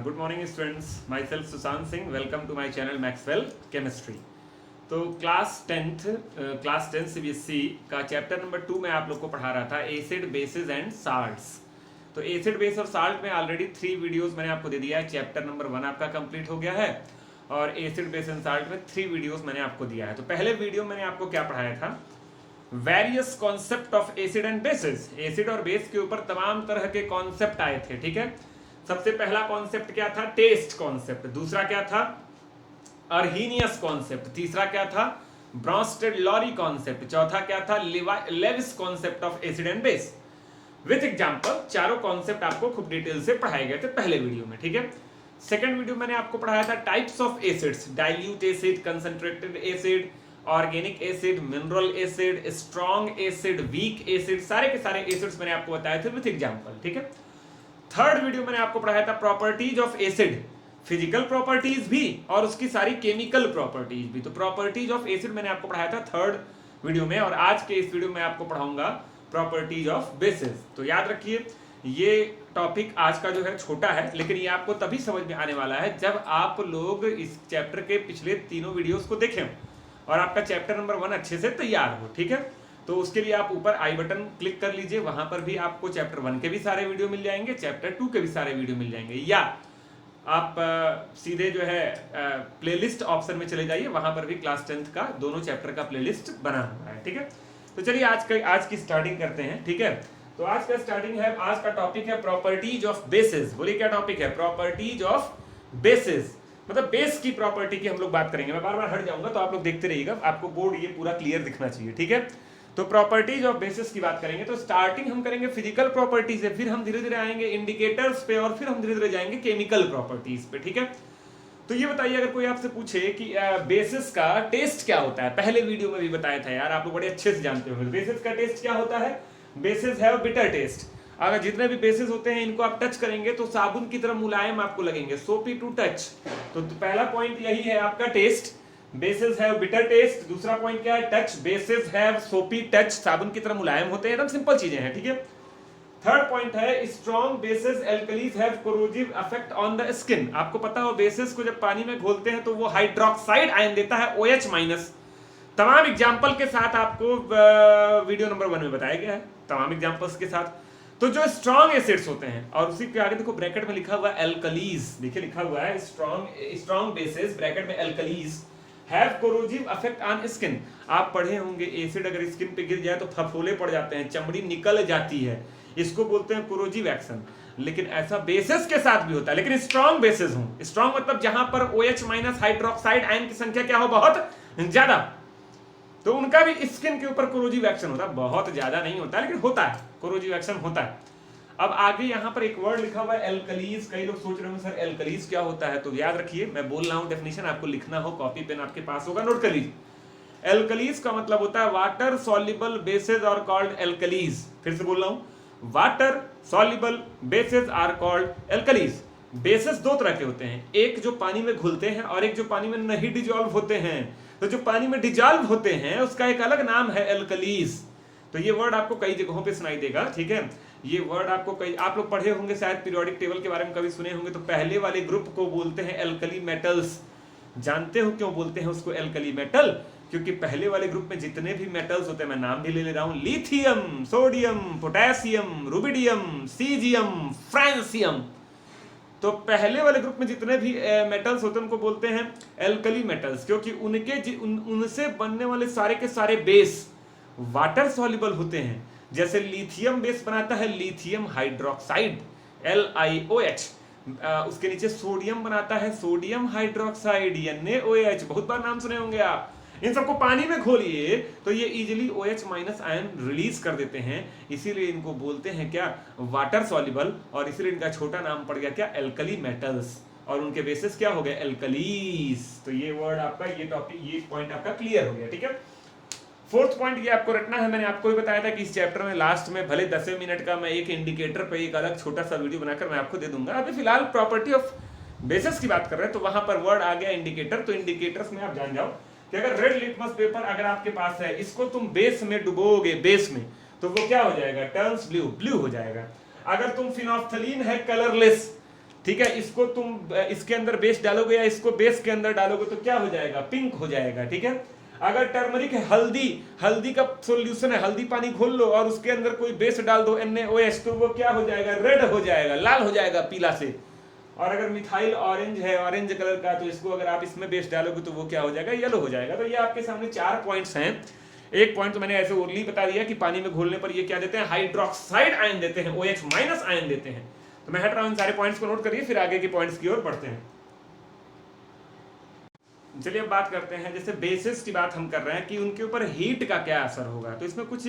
Good morning students, myself Sushant Singh. Welcome to my channel Maxwell chemistry. तो class tenth CBSE का chapter number 2 में आप लोग को पढ़ा रहा था एसिड बेसिस एंड साल्ट्स। तो एसिड बेस और साल्ट में ऑलरेडी 3 वीडियोस मैंने आपको दे दिया है। चैप्टर नंबर 1 आपका कंप्लीट हो गया है और एसिड बेस एंड साल्ट में 3 वीडियोस मैंने आपको दिया है। तो पहले वीडियो मैंने आपको क्या पढ़ाया था, various concept of acid and bases. Acid और बेस के ऊपर तमाम तरह के कॉन्सेप्ट आए थे, ठीक है। सबसे पहला कॉन्सेप्ट क्या था, टेस्ट कॉन्सेप्ट। दूसरा क्या था, अर्हीनियस कॉन्सेप्ट। तीसरा क्या था, ब्रॉन्स्टेड-लॉरी कॉन्सेप्ट। चौथा क्या था, Lewis concept of acid and base with example. चारों कॉन्सेप्ट आपको खूब डिटेल से पढ़ाए गए थे पहले वीडियो में, ठीक है। सेकंड वीडियो मैंने आपको पढ़ाया था types of acids, dilute acid, concentrated acid, organic acid, mineral acid, strong acid, weak acid. सारे के सारे एसिड्स मैंने आपको बताए थे विथ एग्जांपल, ठीक है। थर्ड वीडियो मैंने आपको पढ़ाया था properties of acid, physical properties भी और उसकी सारी केमिकल प्रॉपर्टीज भी। तो प्रॉपर्टीज ऑफ एसिड मैंने आपको पढ़ाया था थर्ड वीडियो में, और आज के इस वीडियो में आपको पढ़ाऊंगा प्रॉपर्टीज ऑफ बेसिस। तो याद रखिए, ये टॉपिक आज का जो है छोटा है, लेकिन ये आपको तभी समझ में आने वाला है जब आप लोग इस चैप्टर के पिछले तीनों वीडियोस को देखें और आपका चैप्टर नंबर 1 अच्छे से तैयार हो, ठीक है। तो उसके लिए आप ऊपर आई बटन क्लिक कर लीजिए, वहां पर भी आपको चैप्टर 1 के भी सारे वीडियो मिल जाएंगे, चैप्टर 2 के भी सारे वीडियो मिल जाएंगे, या आप सीधे जो है प्लेलिस्ट ऑप्शन में चले जाइए, वहां पर भी क्लास 10th का दोनों चैप्टर का प्लेलिस्ट बना हुआ है, ठीक है। तो चलिए आज की स्टार्टिंग करते हैं, ठीक है। तो आज का स्टार्टिंग है, आज का टॉपिक है प्रॉपर्टीज ऑफ बेसिस। बोलिए क्या टॉपिक है, प्रॉपर्टीज ऑफ बेसिस। मतलब बेस की प्रॉपर्टी की हम लोग बात करेंगे। मैं बार बार हट जाऊंगा तो आप लोग देखते रहिएगा, आपको बोर्ड ये पूरा क्लियर दिखना चाहिए, ठीक है। तो प्रॉपर्टीज ऑफ बेसिस की बात करेंगे। तो स्टार्टिंग हम करेंगे फिजिकल प्रॉपर्टीज से, फिर हम धीरे धीरे आएंगे इंडिकेटर्स पे, और फिर हम धीरे धीरे जाएंगे केमिकल प्रॉपर्टीज पे, ठीक है। तो ये बताइए, अगर कोई आपसे पूछे कि बेसिस का टेस्ट क्या होता है, पहले वीडियो में भी बताया था यार, आप लोग बड़े अच्छे से जानते होंगे बेसिस का टेस्ट क्या होता है। Basis have bitter test. अगर जितने भी बेसिस होते हैं इनको आप टच करेंगे तो साबुन की तरह मुलायम आपको लगेंगे, सोपी टू टच। तो पहला पॉइंट यही है आपका, taste. Bases have bitter taste. दूसरा पॉइंट क्या है, touch. Bases have soapy touch, साबुन की तरह मुलायम होते हैं, एकदम सिंपल चीजें हैं, ठीक है। थर्ड पॉइंट है, strong bases alkalis have corrosive effect on the skin. आपको पता हो बेसिस को जब पानी में घोलते हैं तो वो हाइड्रोक्साइड आयन देता है, OH-। तमाम एग्जांपल के साथ आपको वीडियो नंबर 1 में बताया गया है, तमाम एग्जांपल्स के साथ। तो जो स्ट्रॉन्ग एसिड्स होते हैं, और उसी के आगे देखो ब्रैकेट में लिखा हुआ है एल्कलीज, देखिए लिखा हुआ है स्ट्रॉन्ग बेसिस ब्रैकेट में alkalis have corrosive effect on skin. आप पढ़े होंगे एसिड अगर स्किन पे गिर जाए तो फफोले पड़ जाते हैं, चमड़ी निकल जाती है, इसको बोलते हैं कोरोसिव एक्शन। लेकिन ऐसा बेसिस के साथ भी होता है, लेकिन स्ट्रॉन्ग बेसिस हो। स्ट्रॉन्ग मतलब जहां पर OH- हाइड्रोक्साइड आयन की संख्या क्या हो, बहुत ज्यादा, तो उनका भी स्किन के ऊपर कोरोसिव एक्शन होता है। बहुत ज्यादा नहीं होता लेकिन होता है, कोरोसिव एक्शन होता है। अब आगे यहां पर एक वर्ड लिखा हुआ है एल्कलीज। कई लोग सोच रहे होंगे सर एल्कलीज क्या होता है, तो याद रखिए, मैं बोल रहा हूं डेफिनेशन, आपको लिखना हो, कॉपी पेन आपके पास होगा, नोट कर लीजिए। एल्कलीज का मतलब होता है water soluble bases are called alkalis. फिर से बोल रहा हूं, water soluble bases are called alkalis. Bases दो तरह के होते हैं, एक जो पानी में घुलते हैं और एक जो पानी में नहीं डिजॉल्व होते हैं। तो जो पानी में डिजॉल्व होते हैं उसका एक अलग नाम है एल्कलीज। तो ये वर्ड आपको कई जगहों पे सुनाई देगा, ठीक है। ये वर्ड आपको कई, आप लोग पढ़े होंगे शायद, पीरियोडिक टेबल के बारे में कभी सुने होंगे। तो पहले वाले ग्रुप को बोलते हैं एल्कली मेटल्स। जानते हो क्यों बोलते हैं उसको एल्कली मेटल? क्योंकि पहले वाले ग्रुप में जितने भी मेटल्स होते हैं, मैं नाम भी ले रहा हूं, lithium, sodium, potassium, rubidium, caesium, francium. तो पहले वाले ग्रुप में जितने भी मेटल्स होते हैं उनको बोलते हैं एल्कली मेटल्स, क्योंकि उनसे बनने वाले सारे के सारे बेस वाटर सॉल्युबल होते हैं। जैसे लिथियम बेस बनाता है लिथियम हाइड्रोक्साइड, LiOH। उसके नीचे सोडियम बनाता है सोडियम हाइड्रोक्साइड, NaOH। बहुत बार नाम सुने होंगे आप। इन सबको पानी में घोलिए तो ये इजीली OH- आयन रिलीज कर देते हैं, इसीलिए इनको बोलते हैं क्या, वाटर सॉल्युबल। और इसीलिए इनका छोटा नाम पड़ गया क्या, एल्कली मेटल्स। और उनके बेसिस क्या हो गए, एल्कलीज। तो ये वर्ड आपका, ये टॉपिक, ये पॉइंट आपका क्लियर हो गया, ठीक है। फोर्थ पॉइंट ये आपको रखना है, मैंने आपको भी बताया था कि इस चैप्टर में लास्ट में भले 10 मिनट का मैं एक इंडिकेटर पे एक अलग छोटा सा वीडियो बनाकर मैं आपको दे दूंगा। अभी फिलहाल प्रॉपर्टी ऑफ बेसिस की बात कर रहे हैं, तो वहां पर वर्ड आ गया इंडिकेटर। तो इंडिकेटर्स में आप जान जाओ कि अगर रेड लिटमस पेपर अगर आपके पास है, इसको तुम बेस में डुबोगे, बेस में, तो वो क्या हो जाएगा, टर्न्स ब्लू, ब्लू हो जाएगा। अगर तुम फिनोफ्थलीन है कलरलेस, ठीक है, इसको तुम इसके अंदर बेस डालोगे या इसको बेस के अंदर डालोगे तो क्या हो जाएगा, पिंक हो जाएगा। ठीक है, अगर टर्मरिक है, हल्दी का सॉल्यूशन है, हल्दी पानी घोल लो और उसके अंदर कोई बेस डाल दो NaOH, तो वो क्या हो जाएगा, रेड हो जाएगा, लाल हो जाएगा पीला से। और अगर मिथाइल ऑरेंज है, ऑरेंज कलर का, तो इसको अगर आप इसमें बेस डालोगे तो वो क्या हो जाएगा, येलो हो जाएगा। तो ये आपके सामने 4 पॉइंट्स हैं। एक पॉइंट तो मैंने ऐसे ओरली बता दिया कि पानी में घोलने पर ये क्या देते हैं, हाइड्रोक्साइड आयन देते हैं, OH माइनस आयन देते हैं। तो मैं हट रहा हूं, सारे पॉइंट्स को नोट करिए, फिर आगे के पॉइंट्स की ओर बढ़ते हैं। चलिए अब बात करते हैं, जैसे बेसिस की बात हम कर रहे हैं कि उनके ऊपर हीट का क्या असर होगा। तो इसमें कुछ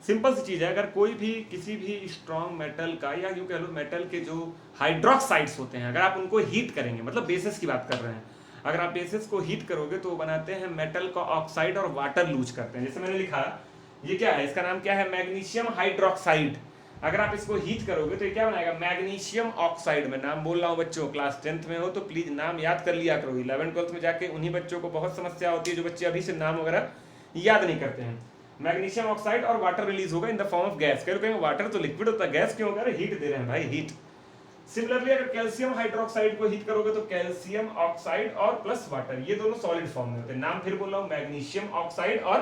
सिंपल सी चीज है, अगर कोई भी किसी भी स्ट्रॉन्ग मेटल का या यूं कह लो मेटल के जो हाइड्रोक्साइड्स होते हैं, अगर आप उनको हीट करेंगे, मतलब बेसिस की बात कर रहे हैं, अगर आप बेसिस को हीट करोगे तो बनाते हैं मेटल का ऑक्साइड और वाटर लूज करते हैं। जैसे मैंने लिखा, ये क्या है, इसका नाम क्या है, मैग्नीशियम हाइड्रोक्साइड। अगर आप इसको हीट करोगे तो ये क्या बनाएगा, मैग्नीशियम ऑक्साइड। मैं नाम बोल रहा हूँ बच्चों, क्लास 10th में हो तो प्लीज नाम याद कर लिया करो। 11th 12th में जाके उन्हीं बच्चों को बहुत समस्या होती है जो बच्चे अभी से नाम वगैरह याद नहीं करते हैं। मैग्नीशियम ऑक्साइड और वाटर रिलीज होगा in the form of gas. कहेंगे वाटर तो लिक्विड होता है, गैस क्यों होगा, हीट दे रहे हैं भाई, हीट। सिमिलरली अगर कैल्शियम हाइड्रोक्साइड को हीट करोगे तो कैल्शियम ऑक्साइड और प्लस वाटर, ये दोनों सॉलिड फॉर्म में होते हैं। नाम फिर बोल रहा हूं, मैग्नीशियम ऑक्साइड और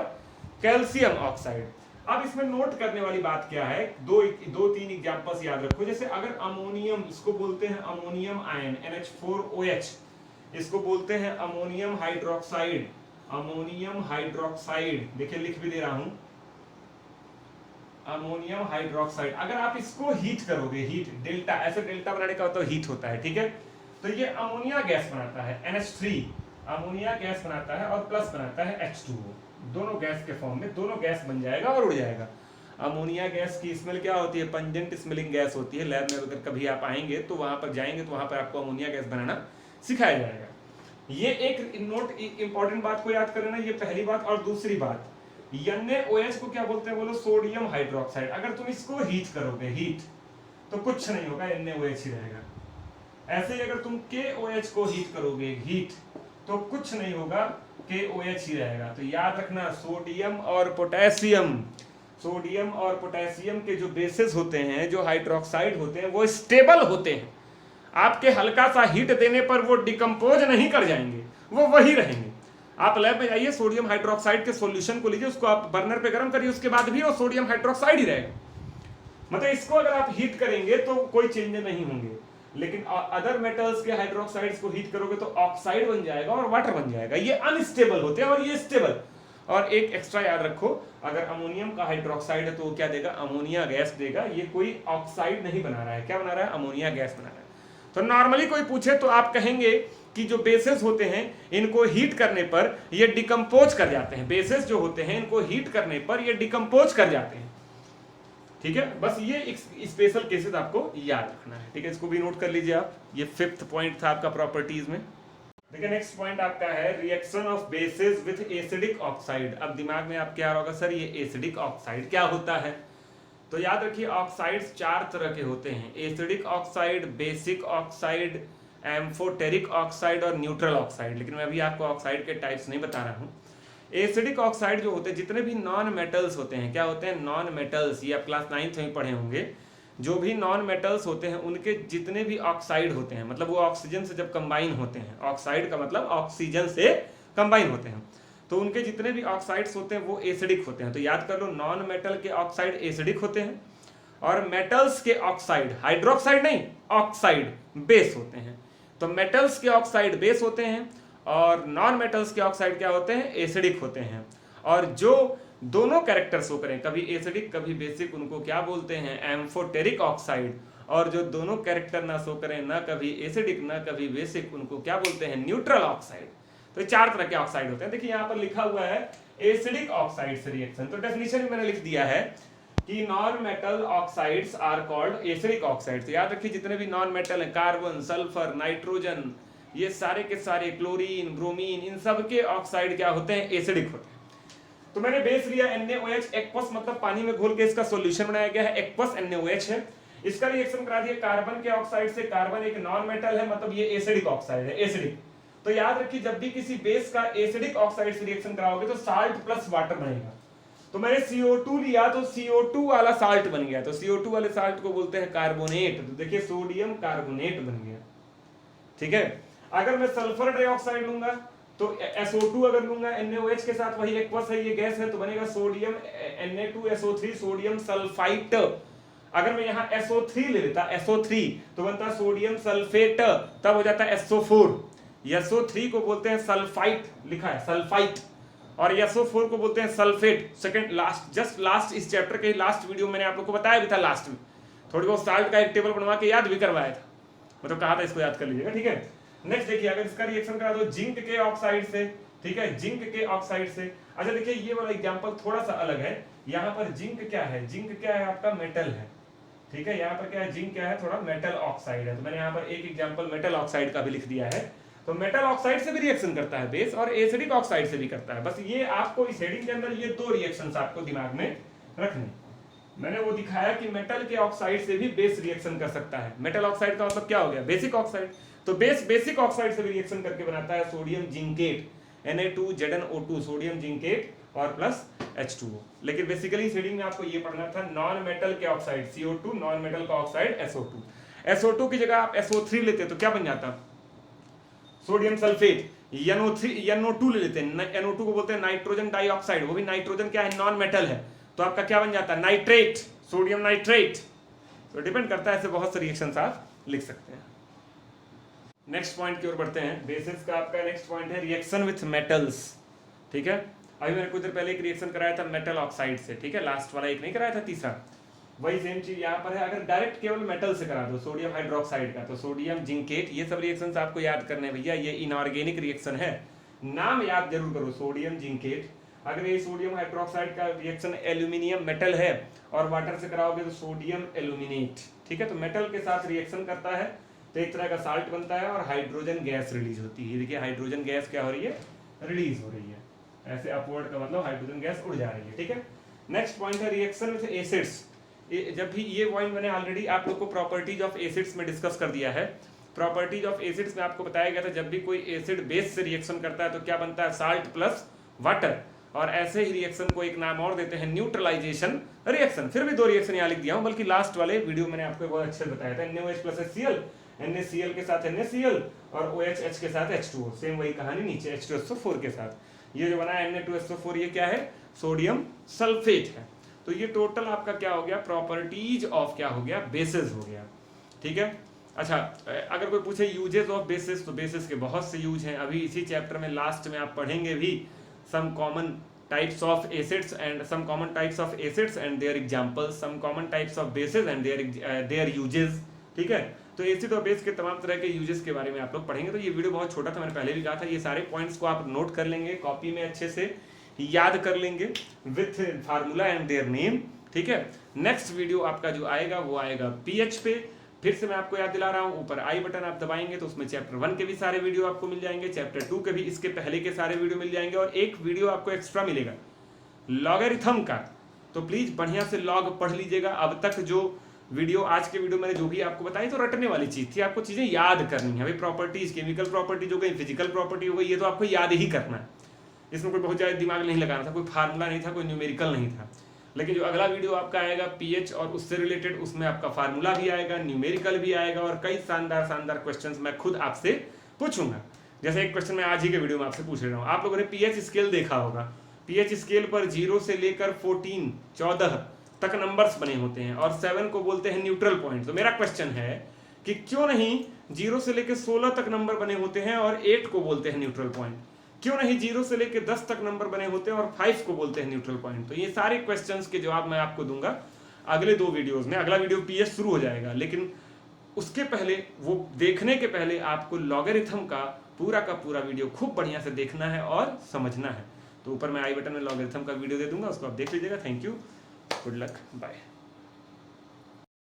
कैल्शियम ऑक्साइड। अब इसमें नोट करने वाली बात क्या है, दो तीन एग्जांपल्स याद रखो। जैसे अगर अमोनियम, इसको बोलते हैं अमोनियम आयन NH4OH, इसको बोलते हैं अमोनियम हाइड्रोक्साइड, अमोनियम हाइड्रोक्साइड, देखिए लिख भी दे रहा हूं, अमोनियम हाइड्रोक्साइड। अगर आप इसको हीट करोगे, हीट डेल्टा, ऐसे डेल्टा बनाने का मतलब हीट होता है, ठीक है, तो ये अमोनिया गैस बनाता है, NH3 अमोनिया गैस बनाता है और प्लस बनाता है H2O, दोनों गैस के फॉर्म में, दोनों गैस बन जाएगा और उड़ जाएगा। अमोनिया गैस की स्मेल क्या होती है, पंजेंट स्मेलिंग गैस होती है। लैब में अगर कभी आप आएंगे तो वहां पर जाएंगे तो वहां पर आपको अमोनिया गैस बनाना सिखाया जाएगा। ये एक नोट, इंपॉर्टेंट बात को याद कर लेना, ये पहली बात। और दूसरी बात, NaOH को क्या बोलते हैं, बोलो सोडियम हाइड्रोक्साइड। अगर तुम इसको हीट करोगे, हीट, तो कुछ नहीं होगा, NaOH ही रहेगा। ऐसे ही अगर तुम KOH को हीट करोगे, हीट, तो कुछ नहीं होगा, KOH ही रहेगा। तो याद रखना, सोडियम और पोटेशियम, सोडियम और पोटेशियम के जो बेसिस होते हैं, जो हाइड्रोक्साइड होते हैं, वो स्टेबल होते हैं। आपके हल्का सा हीट देने पर वो डिकम्पोज नहीं कर जाएंगे, वो वही रहेंगे। आप लैब में जाइए, सोडियम हाइड्रोक्साइड के सॉल्यूशन को लीजिए, उसको आप बर्नर पे गर्म करिए, उसके बाद भी वो सोडियम हाइड्रोक्साइड ही रहेगा। मतलब इसको अगर आप हीट करेंगे तो कोई चेंज नहीं होंगे, लेकिन अदर मेटल्स के हाइड्रोक्साइड्स को हीट करोगे तो ऑक्साइड बन जाएगा और वाटर बन जाएगा। ये अनस्टेबल होते हैं और ये स्टेबल। और एक एक्स्ट्रा याद रखो, अगर अमोनियम का हाइड्रोक्साइड है तो वो क्या देगा, अमोनिया गैस देगा। ये कोई ऑक्साइड नहीं बना रहा है, क्या बना रहा है, अमोनिया गैस बना रहा है। तो नॉर्मली कोई पूछे तो आप कहेंगे कि जो बेसिस होते हैं इनको हीट करने पर ये डिकम्पोज कर जाते हैं। बेसिस जो होते हैं इनको हीट करने पर ये डिकम्पोज कर जाते हैं, ठीक है। बस ये एक स्पेशल केसेस आपको याद रखना है, ठीक है, इसको भी नोट कर लीजिए आप। ये 5th पॉइंट था आपका प्रॉपर्टीज में। देखिए नेक्स्ट पॉइंट आपका है reaction of basis with acidic oxide. अब दिमाग में आपके आ रहा होगा, सर ये एसिडिक ऑक्साइड क्या होता है। तो याद रखिए, ऑक्साइड्स 4 तरह के होते हैं, acidic oxide, basic oxide, amphoteric oxide और न्यूट्रल ऑक्साइड। लेकिन मैं अभी आपको ऑक्साइड के टाइप्स नहीं बता रहा हूँ। एसिडिक ऑक्साइड जो होते हैं, जितने भी नॉन मेटल्स होते हैं, क्या होते हैं, नॉन मेटल्स, ये आप क्लास 9th में पढ़े होंगे। जो भी नॉन मेटल्स होते हैं उनके जितने भी ऑक्साइड होते हैं, मतलब वो ऑक्सीजन से जब कंबाइन होते हैं, ऑक्साइड का मतलब ऑक्सीजन से कंबाइन होते हैं, तो उनके जितने भी ऑक्साइड्स होते हैं वो एसिडिक होते हैं। तो याद कर लो, नॉन मेटल के ऑक्साइड एसिडिक होते हैं और मेटल्स के ऑक्साइड, हाइड्रोक्साइड नहीं, ऑक्साइड बेस होते हैं। तो मेटल्स के ऑक्साइड बेस होते हैं और नॉन मेटल्स के ऑक्साइड क्या होते हैं, एसिडिक होते हैं। और जो दोनों कैरेक्टर शो करें, कभी एसिडिक कभी बेसिक, उनको क्या बोलते हैं, एम्फोटेरिक ऑक्साइड। और जो दोनों कैरेक्टर ना शो करें, ना कभी एसिडिक ना कभी बेसिक, उनको क्या बोलते हैं, न्यूट्रल ऑक्साइड। तो 4 तरह के ऑक्साइड होते हैं। देखिए यहाँ पर लिखा हुआ है एसिडिक ऑक्साइड से रिएक्शन, तो डेफिनेशन में मैंने लिख दिया है कि non metal oxides are called acidic oxides. तो याद रखिए, जितने भी नॉन मेटल हैं, कार्बन, सल्फर, नाइट्रोजन, ये सारे के सारे, क्लोरीन, ब्रोमीन, इन सब के ऑक्साइड क्या होते हैं, एसिडिक होते हैं। तो मैंने बेस लिया NaOH, एक्वस मतलब पानी में घोल के इसका सॉल्यूशन बनाया गया है, एक्वस NaOH है। इसका रिएक्शन करा दिया कार्बन के ऑक्साइड से, कार्बन एक नॉन मेटल है, मतलब ये एसिडिक ऑक्साइड है, एसिडिक। तो याद रखिए, जब भी किसी बेस का एसिडिक ऑक्साइड से रिएक्शन कराओगे तो साल्ट प्लस वाटर बनेगा। तो मैंने CO2 लिया तो CO2 वाला साल्ट बन गया, तो CO2 वाले साल्ट को बोलते हैं कार्बोनेट। तो देखिए सोडियम कार्बोनेट बन गया, ठीक है। अगर मैं सल्फर डाइऑक्साइड लूंगा तो SO2 अगर लूंगा NaOH के साथ, वही एक्वस है, ये गैस है, तो बनेगा सोडियम Na2SO3 सोडियम सल्फाइट। अगर मैं यहाँ SO3 ले लेता SO3 तो बनता सोडियम सल्फेट, तब हो जाता SO4। SO3 को बोलते हैं सल्फाइट, लिखा है सल्फाइट, और SO4 को बोलते हैं sulphate. Second last, just last, इस चैप्टर के लास्ट वीडियो मैंने आप लोग को बताया भी था लास्ट में, थोड़ी बहुत साल्ट का एक टेबल बनवा के याद भी करवाया था, मतलब कहा था इसको याद कर लीजिएगा, ठीक है। नेक्स्ट देखिए, अगर इसका रिएक्शन करा दो जिंक के ऑक्साइड से, ठीक है, जिंक के ऑक्साइड से। अच्छा देखिए ये वाला एग्जांपल थोड़ा सा अलग है, यहाँ पर जिंक क्या है, जिंक क्या है आपका मेटल है, ठीक है। यहाँ पर क्या है, जिंक क्या है, थोड़ा मेटल ऑक्साइड है, तो मैंने यहाँ पर एक एग्जांपल मेटल ऑक्साइड का भी लिख दिया है। तो मेटल ऑक्साइड से भी रिएक्शन करता है बेस, और एसिडिक ऑक्साइड से भी करता है। बस ये आपको इस हेडिंग के अंदर ये दो रिएक्शंस आपको दिमाग में रखने। मैंने वो दिखाया कि मेटल के ऑक्साइड से भी बेस रिएक्शन कर सकता है। मेटल ऑक्साइड का मतलब क्या हो गया, बेसिक ऑक्साइड। तो बेसिक ऑक्साइड से भी रिएक्शन करके बनाता है sodium zincate, Na2ZnO2, sodium zincate और प्लस H2O। लेकिन बेसिकली इस हेडिंग में आपको ये पढ़ना था नॉन मेटल के ऑक्साइड CO2, नॉन मेटल का ऑक्साइड SO2। SO2 की जगह आप SO3 लेते तो क्या बन जाता, सोडियम सल्फेट। NO2 ले लेते हैं, NO2 को बोलते हैं नाइट्रोजन डाइऑक्साइड, वो भी नाइट्रोजन क्या है, नॉन मेटल है, तो आपका क्या बन जाता है, नाइट्रेट, सोडियम नाइट्रेट। तो डिपेंड करता है, ऐसे बहुत से रिएक्शंस आप लिख सकते हैं। नेक्स्ट पॉइंट की ओर बढ़ते हैं। बेसिस का आपका नेक्स्ट पॉइंट है रिएक्शन विथ मेटल्स, ठीक है। अभी मैंने कुछ देर पहले एक रिएक्शन कराया था मेटल ऑक्साइड से, ठीक है, लास्ट वाला एक नहीं कराया था, तीसरा। वही सेम चीज यहाँ पर है, अगर डायरेक्ट केवल मेटल से करा दो सोडियम हाइड्रोक्साइड का, तो सोडियम जिंकेट, ये सब रिएक्शंस आपको याद करने हैं भैया, ये इनऑर्गेनिक रिएक्शन है, नाम याद जरूर करो, सोडियम जिंकेट। अगर ये सोडियम हाइड्रोक्साइड का रिएक्शन एल्यूमिनियम मेटल है और वाटर से कराओगे तो सोडियम एल्यूमिनेट, ठीक है। तो मेटल के साथ रिएक्शन करता है तो एक तरह का साल्ट बनता है और हाइड्रोजन गैस रिलीज होती है। देखिए हाइड्रोजन गैस क्या हो रही है, रिलीज हो रही है, ऐसे अपवर्ड का मतलब हाइड्रोजन गैस उड़ जा रही है, ठीक है। नेक्स्ट पॉइंट है रिएक्शन विद एसिड्स। जब भी ये पॉइंट मैंने ऑलरेडी आप लोग को प्रॉपर्टीज ऑफ एसिड्स में डिस्कस कर दिया है। प्रॉपर्टीज ऑफ एसिड्स में आपको बताया गया था जब भी कोई एसिड बेस से रिएक्शन करता है तो क्या बनता है, साल्ट प्लस वाटर। और ऐसे ही रिएक्शन को एक नाम और देते हैं न्यूट्रलाइजेशन रिएक्शन। फिर भी दो रिएक्शन यहाँ लिख दिया हूँ, बल्कि लास्ट वाले वीडियो मैंने आपको बहुत अच्छे बताया था, NaOH प्लस HCl, NaCl के साथ NaCl और OH के साथ H2O, सेम वही कहानी नीचे H2SO4 के साथ। ये जो बना है Na2SO4, ये क्या है, सोडियम सल्फेट है। तो ये टोटल आपका क्या हो गया, प्रॉपर्टीज ऑफ क्या हो गया, बेसिस हो गया, ठीक है। अच्छा अगर कोई पूछे यूजेस ऑफ बेसिस, तो बेसिस के बहुत से यूज हैं। अभी इसी चैप्टर में लास्ट में आप पढ़ेंगे भी some common types of acids and some common types of acids and their examples, some common types of bases and their uses, ठीक है। तो एसिड और बेस के तमाम तरह के यूजेस के बारे में आप लोग पढ़ेंगे। तो ये वीडियो बहुत छोटा था, मैंने पहले भी कहा था, ये सारे पॉइंट्स को आप नोट कर लेंगे, कॉपी में अच्छे से याद कर लेंगे with formula and their name, ठीक है। नेक्स्ट वीडियो आपका जो आएगा वो आएगा पीएच पे। फिर से मैं आपको याद दिला रहा हूँ, ऊपर आई बटन आप दबाएंगे तो उसमें चैप्टर 1 के भी सारे वीडियो आपको मिल जाएंगे, चैप्टर 2 के भी इसके पहले के सारे वीडियो मिल जाएंगे, और एक वीडियो आपको एक्स्ट्रा मिलेगा लॉगरिथम का। तो प्लीज बढ़िया से लॉग पढ़ लीजिएगा। अब तक जो वीडियो, आज के वीडियो मैंने जो भी आपको बताई तो रटने वाली चीज थी, आपको चीजें याद करनी है। अभी प्रॉपर्टीज, केमिकल प्रॉपर्टीज हो गई, फिजिकल प्रॉपर्टी हो गई, ये तो आपको याद ही करना है, इसमें कोई बहुत ज्यादा दिमाग नहीं लगाना था, कोई फार्मूला नहीं था, कोई न्यूमेरिकल नहीं था। लेकिन जो अगला वीडियो आपका आएगा पीएच और उससे रिलेटेड, उसमें आपका फार्मूला भी आएगा, न्यूमेरिकल भी आएगा, और कई शानदार क्वेश्चंस मैं खुद आपसे पूछूंगा। जैसे एक क्वेश्चन मैं आज ही के वीडियो में आपसे पूछ रहा हूँ। आप लोगों ने पीएच स्केल देखा होगा, पीएच स्केल पर 0 से लेकर 14 तक नंबर्स बने होते हैं, और 7 को बोलते हैं न्यूट्रल पॉइंट। तो मेरा क्वेश्चन है कि क्यों नहीं 0 से लेकर 16 तक नंबर बने होते हैं और 8 को बोलते हैं न्यूट्रल पॉइंट? क्यों नहीं 0 से लेकर 10 तक नंबर बने होते हैं और 5 को बोलते हैं न्यूट्रल पॉइंट? तो ये सारे क्वेश्चंस के जवाब मैं आपको दूंगा अगले 2 वीडियोस में। अगला वीडियो पीएच शुरू हो जाएगा, लेकिन उसके पहले, वो देखने के पहले आपको लॉगरिथम का पूरा वीडियो खूब बढ़िया से देखना है और समझना है। तो ऊपर मैं आई बटन में लॉगरिथम का वीडियो दे दूंगा, उसको आप देख लीजिएगा। Thank you, good luck, bye.